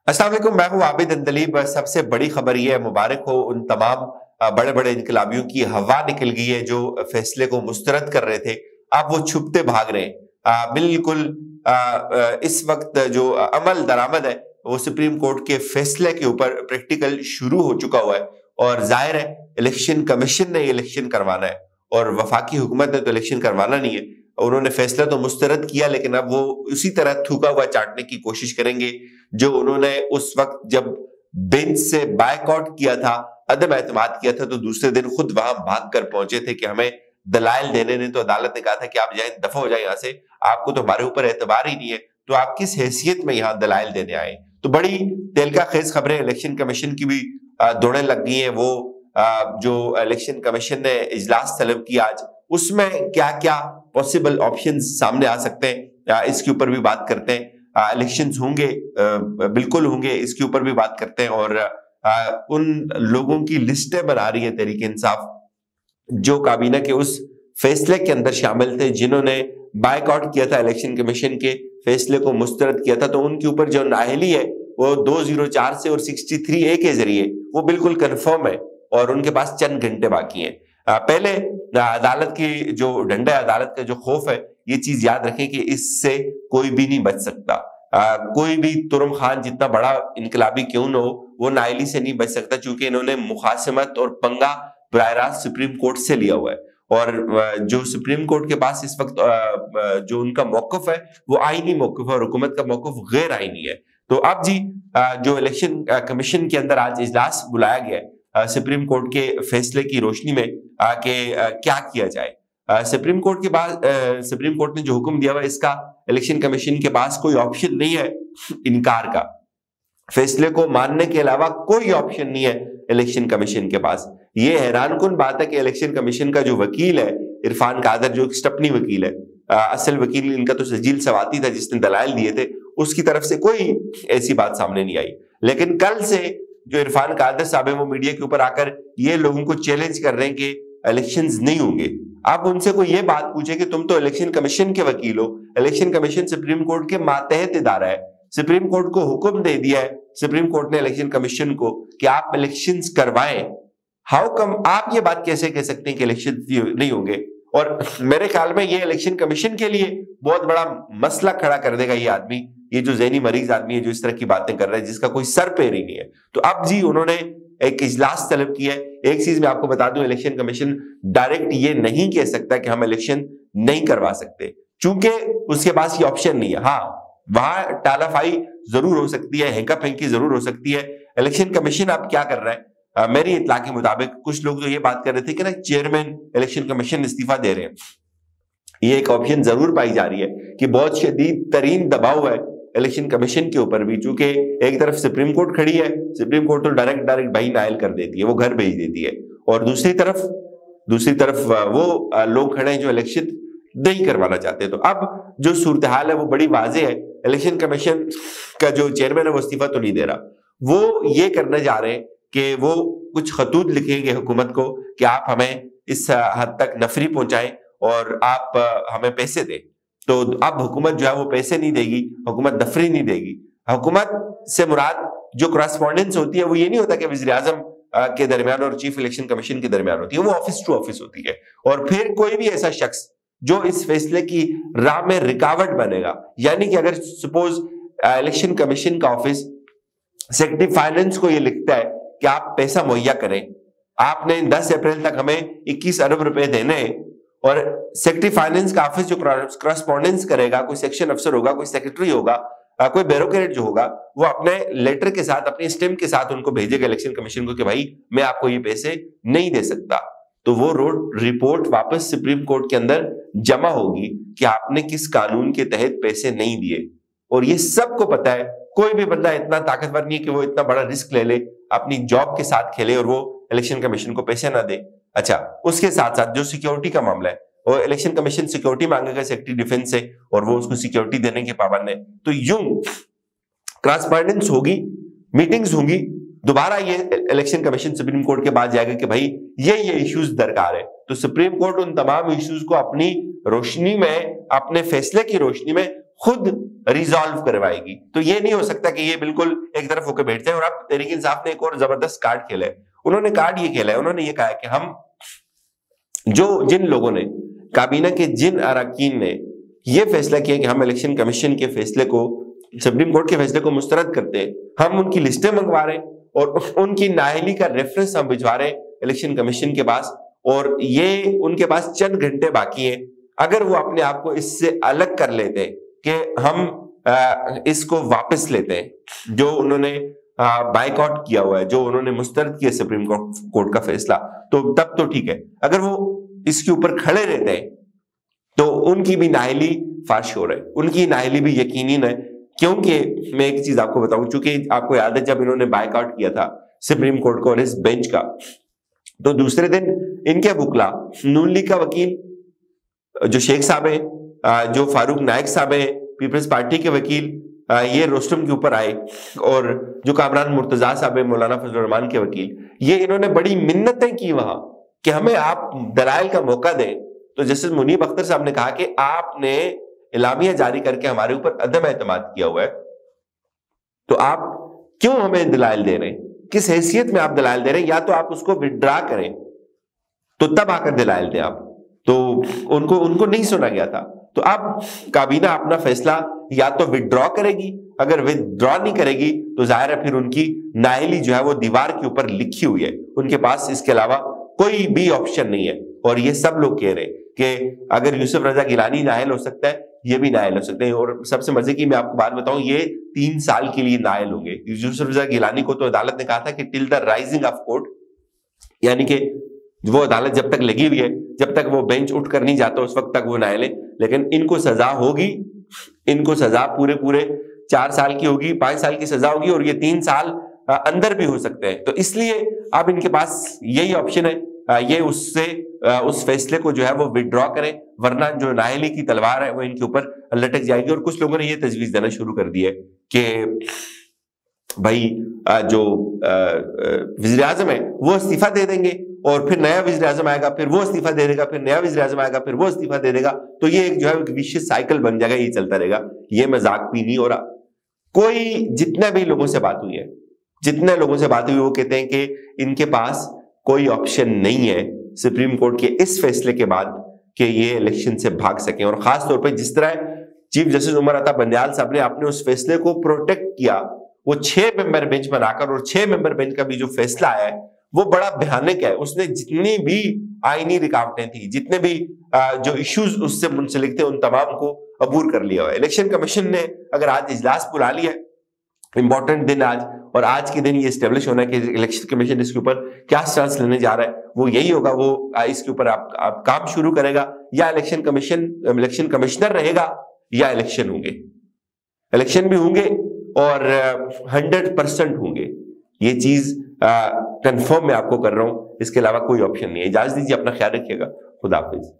अस्सलाम वालेकुम, मैं हूं आबिद अंदलीब। सबसे बड़ी खबर यह है, मुबारक हो उन तमाम बड़े बड़े इनकलाबियों की हवा निकल गई है जो फैसले को मुस्तरद कर रहे थे। अब वो छुपते भाग रहे हैं। बिल्कुल इस वक्त जो अमल दरामद है वो सुप्रीम कोर्ट के फैसले के ऊपर प्रैक्टिकल शुरू हो चुका हुआ है। और जाहिर है इलेक्शन कमीशन ने इलेक्शन करवाना है और वफाकी हुकूमत ने तो इलेक्शन करवाना नहीं है। उन्होंने फैसला तो मुस्तरद किया, लेकिन अब वो उसी तरह थूका हुआ चाटने की कोशिश करेंगे जो उन्होंने उस वक्त जब बेंच से बायकॉट किया था, अदम एतमाद किया था, तो दूसरे दिन खुद वहां भाग कर पहुंचे थे कि हमें दलाइल देने ने, तो अदालत ने कहा था कि आप जाए, दफा हो जाए यहाँ से, आपको तो हमारे ऊपर एतबार ही नहीं है, तो आप किस हैसियत में यहाँ दलाइल देने आए। तो बड़ी तेलका खेज खबरें इलेक्शन कमीशन की भी दौड़े लग गई है। वो जो इलेक्शन कमीशन ने इजलास तलब किया आज, उसमें क्या क्या पॉसिबल ऑप्शंस सामने आ सकते हैं, इसके ऊपर भी बात करते हैं। इलेक्शंस होंगे, बिल्कुल होंगे, इसके ऊपर भी बात करते हैं। और उन लोगों की लिस्टें बना रही है तहरीक इंसाफ जो काबीना के उस फैसले के अंदर शामिल थे, जिन्होंने बायकॉट किया था इलेक्शन कमीशन के फैसले को मुस्तरद किया था। तो उनके ऊपर जो नाअहली है वो 204 से और 63A के जरिए वो बिल्कुल कंफर्म है और उनके पास चंद घंटे बाकी हैं। पहले अदालत की जो डंडा अदालत का जो खौफ है, ये चीज याद रखें कि इससे कोई भी नहीं बच सकता। कोई भी तुरम खान जितना बड़ा इनकलाबी क्यों न हो, वो नाअहली से नहीं बच सकता, क्योंकि इन्होंने मुखासमत और पंगा बराह रास्त सुप्रीम कोर्ट से लिया हुआ है। और जो सुप्रीम कोर्ट के पास इस वक्त जो उनका मौकफ है वो आईनी मौकफ है और हुकूमत का मौकफ गैर आईनी है। तो अब जी जो इलेक्शन कमीशन के अंदर आज इजलास बुलाया गया है सुप्रीम कोर्ट के फैसले की रोशनी में कि क्या किया जाए। सुप्रीम कोर्ट ने जो हुक्म दिया हुआ, इसका इलेक्शन कमीशन के पास कोई ऑप्शन नहीं है इनकार का। फैसले को मानने के अलावा कोई ऑप्शन नहीं है इलेक्शन कमीशन के पास। ये हैरान कुन बात है कि इलेक्शन कमीशन का जो वकील है इरफान कादर, जो स्टपनी वकील है, असल वकील इनका तो सजील सवाती था जिसने दलाइल दिए थे, उसकी तरफ से कोई ऐसी बात सामने नहीं आई। लेकिन कल से जो इरफान कादर साहब है वो मीडिया के ऊपर आकर ये लोगों को चैलेंज कर रहे हैं कि इलेक्शंस नहीं होंगे। अब उनसे कोई ये बात पूछे कि तुम तो इलेक्शन कमीशन के वकील हो, इलेक्शन कमीशन सुप्रीम कोर्ट के मातहत इदारा है, सुप्रीम कोर्ट को हुक्म दे दिया है सुप्रीम कोर्ट ने इलेक्शन कमीशन को कि आप इलेक्शंस करवाएं, हाउ कम आप ये बात कैसे कह सकते हैं कि इलेक्शन नहीं होंगे। और मेरे ख्याल में ये इलेक्शन कमीशन के लिए बहुत बड़ा मसला खड़ा कर देगा ये आदमी, ये जो ज़हनी मरीज आदमी है जो इस तरह की बातें कर रहा है जिसका कोई सर पैर ही नहीं है। तो अब जी उन्होंने एक इजलास तलब किया है। एक चीज मैं आपको बता दूं, इलेक्शन कमीशन डायरेक्ट ये नहीं कह सकता कि हम इलेक्शन नहीं करवा सकते, चूंकि उसके पास ये ऑप्शन नहीं है। हाँ, वहां टालाफाई जरूर हो सकती है, हेंका फेंकी जरूर हो सकती है। इलेक्शन कमीशन अब क्या कर रहा है, मेरी इत्तला के मुताबिक कुछ लोग तो ये बात कर रहे थे कि ना चेयरमैन इलेक्शन कमीशन इस्तीफा दे रहे हैं। ये एक ऑप्शन जरूर पाई जा रही है कि बहुत शदीद तरीन दबाव है इलेक्शन कमीशन के ऊपर भी, चूंकि एक तरफ सुप्रीम कोर्ट खड़ी है, सुप्रीम कोर्ट तो डायरेक्ट भाई नायल कर देती है, वो घर भेज देती है, और दूसरी तरफ वो लोग खड़े हैं जो इलेक्शन नहीं करवाना चाहते। तो अब जो सूरत हाल है वो बड़ी वाज़ेह है। इलेक्शन कमीशन का जो चेयरमैन है वो इस्तीफा तो नहीं दे रहा, वो ये करने जा रहे हैं कि वो कुछ खतूत लिखेंगे हुकूमत को कि आप हमें इस हद तक नफरी पहुंचाएं और आप हमें पैसे दें। तो अब हुकूमत जो है वो पैसे नहीं देगी, हुकूमत नफरी नहीं देगी। हुकूमत से मुराद जो करस्पॉन्डेंस होती है वो ये नहीं होता कि वज़ीर आज़म के दरमियान और चीफ इलेक्शन कमीशन के दरमियान होती है, वो ऑफिस टू ऑफिस होती है। और फिर कोई भी ऐसा शख्स जो इस फैसले की राह में रुकावट बनेगा, यानी कि अगर सपोज इलेक्शन कमीशन का ऑफिस सेक्रेटरी फाइनेंस को ये लिखता है कि आप पैसा मुहैया करें, आपने 10 अप्रैल तक हमें 21 अरब रुपए देने हैं, और सेक्रेटरी फाइनेंस का ऑफिस जो करस्पॉन्डेंस करेगा, कोई सेक्शन अफसर होगा, कोई सेक्रेटरी होगा, कोई ब्यूरोक्रेट जो होगा, वो अपने लेटर के साथ, अपने स्टैम्प के साथ उनको भेजेगा इलेक्शन कमीशन को कि भाई मैं आपको ये पैसे नहीं दे सकता। तो वो रिपोर्ट वापस सुप्रीम कोर्ट के अंदर जमा होगी कि आपने किस कानून के तहत पैसे नहीं दिए। और ये सबको पता है, कोई भी बंदा इतना ताकतवर नहीं है कि वो इतना बड़ा रिस्क ले ले, अपनी जॉब के साथ खेले और वो इलेक्शन कमीशन को पैसे ना दे। अच्छा, उसके साथ साथ जो सिक्योरिटी का मामला है, और इलेक्शन कमीशन सिक्योरिटी मांगेगा सेक्रेटरी डिफेंस से और वो उसको सिक्योरिटी देने के पाबंद है। तो यूं करस्पॉन्डेंस होगी, मीटिंग्स होंगी, दोबारा ये इलेक्शन कमीशन सुप्रीम कोर्ट के पास जाएगा कि भाई ये इश्यूज दरकार है। तो सुप्रीम कोर्ट उन तमाम इश्यूज को अपनी रोशनी में, अपने फैसले की रोशनी में خود ریزالو کروائے گی. تو یہ نہیں ہو سکتا کہ یہ بالکل ایک طرف ہو کے بیٹھ جائے. اور اب تحریک انصاف نے ایک اور زبردست کارڈ کھیلا ہے. انہوں نے کارڈ یہ کھیلا ہے, انہوں نے یہ کہا ہے کہ ہم جن لوگوں نے, کابینہ کے جن اراکین نے یہ فیصلہ کیا کہ ہم الیکشن کمیشن کے فیصلے کو, سپریم کورٹ کے فیصلے کو مسترد کرتے ہیں, ہم ان کی لسٹیں منگوا رہے ہیں اور ان کی نااہلی کا ریفرنس ہم بھجوا رہے ہیں الیکشن کمیشن کے پاس, اور یہ ان کے پاس چند گھنٹے باقی ہیں. اگر وہ اپنے آپ کو اس سے الگ کر لیتے کہ ہم اس کو واپس لیتے ہیں, جو انہوں نے بائیک آؤٹ کیا ہوا ہے, جو انہوں نے مسترد کیا سپریم کورٹ کا فیصلہ, تو تب تو ٹھیک ہے. اگر وہ اس کے اوپر کھڑے رہتے ہیں تو ان کی بھی نااہلی فاش ہو رہی ہے, ان کی نااہلی بھی یقینی ہے. کیونکہ میں ایک چیز آپ کو بتاؤں, چونکہ آپ کو یاد ہے جب انہوں نے بائیک آؤٹ کیا تھا سپریم کورٹ کو اور اس بینچ کا, تو دوسرے دن ان کے وکلا نون لیگ کا وکیل جو شیخ صاحب ہیں, جو فاروق نائک صاحب ہیں پیپلز پارٹی کے وکیل, یہ روسٹم کے اوپر آئے, اور جو کامران مرتضیٰ صاحب ہیں مولانا فضل الرحمان کے وکیل, یہ انہوں نے بڑی منتیں کی وہاں کہ ہمیں آپ دلائل کا موقع دیں. تو جسٹس منیب اختر صاحب نے کہا کہ آپ نے اعلامیہ جاری کر کے ہمارے اوپر عدم اعتماد کیا ہوا ہے, تو آپ کیوں ہمیں دلائل دے رہے ہیں, کس حیثیت میں آپ دلائل دے رہے ہیں, یا تو آپ اس کو وڈرا کریں تو تب آ کر دلائل دیں آپ. تو ان کو نہیں سنا گیا تھا. تو اب کابینہ اپنا فیصلہ یا تو وڈرا کرے گی, اگر وڈرا نہیں کرے گی تو ظاہر ہے پھر ان کی نااہلی جو ہے وہ دیوار کے اوپر لکھی ہوئی ہے, ان کے پاس اس کے علاوہ کوئی بھی آپشن نہیں ہے. اور یہ سب لوگ کہہ رہے ہیں کہ اگر یوسف رضا گیلانی نااہل ہو سکتا ہے, یہ بھی نااہل ہو سکتے ہیں. اور سب سے مزے کی میں آپ کو بات بتاؤں, یہ 3 سال کے لیے نااہل ہوں گے. یوسف رضا گیلانی کو تو عدالت نے کہا تھا کہ ٹل دا رائزنگ آف کورٹ, یعنی کہ وہ عدالت جب تک لگی ہوئی ہے, جب تک وہ بینچ اٹھ کر نہیں جاتا اس وقت تک وہ نااہل ہے. لیکن ان کو سزا ہوگی, ان کو سزا پورے 4 سال کی ہوگی, 5 سال کی سزا ہوگی, اور یہ 3 سال اندر بھی ہو سکتے ہیں. تو اس لیے اب ان کے پاس یہی آپشن ہے, یہ اس فیصلے کو جو ہے وہ وڈرا کریں, ورنہ جو نااہلی کی تلوار ہے وہ ان کے اوپر لٹک جائے گی. اور کچھ لوگوں نے یہ تجویز دینا شروع کر دی ہے کہ بھائی جو وزیر اعظم ہے وہ استعفیٰ دے دیں گے, اور پھر نیا وزیر اعظم آئے گا, پھر وہ استعفیٰ دے دے گا, پھر نیا وزیر اعظم آئے گا, پھر وہ استعفیٰ دے دے گا. تو یہ ایک جو ہے ویشیس سائیکل بن جائے گا, یہ چلتا رہے گا. یہ مذاق بھی نہیں ہو رہا. کوئی جتنے بھی لوگوں سے بات ہوئی ہے, جتنے لوگوں سے بات ہوئی, وہ کہتے ہیں کہ ان کے پاس کوئی آپشن نہیں ہے سپریم کورٹ کے اس فیصلے کے بعد کہ یہ الیکشن سے بھاگ سکیں. اور خاص طور پہ جس طرح چیف جسٹس عمر عطا بندیال صاحب نے اپنے اس فیصلے کو پروٹیکٹ کیا, وہ 6 ممبر بینچ بنا کر, اور 6 ممبر بینچ کا بھی جو فیصلہ آیا ہے وہ بڑا بھیانک ہے. اس نے جتنی بھی آئینی رکاوٹیں تھیں, جتنے بھی جو ایشوز اس سے منسلک تھے, ان تمام کو عبور کر لیا ہوا ہے. الیکشن کمیشن نے اگر آج اجلاس بلا لیا ہے, امپورٹنٹ دن آج, اور آج کے دن یہ اسٹیبلش ہونا ہے کہ الیکشن کمیشن اس کے اوپر کیا سٹانس لینے جا رہا ہے, وہ یہی ہوگا. وہ اس کے اوپر آپ کام شروع کرے گا, یا الیکشن کمشنر رہے گا, یا الیکشن ہوں گے. الیکشن بھی ہوں گے اور 100% ہوں گے. یہ چیز کنفرم میں آپ کو کر رہا ہوں, اس کے علاوہ کوئی آپشن نہیں ہے. اجازت دیجیے, اپنا خیال رکھیے گا. خدا حافظ.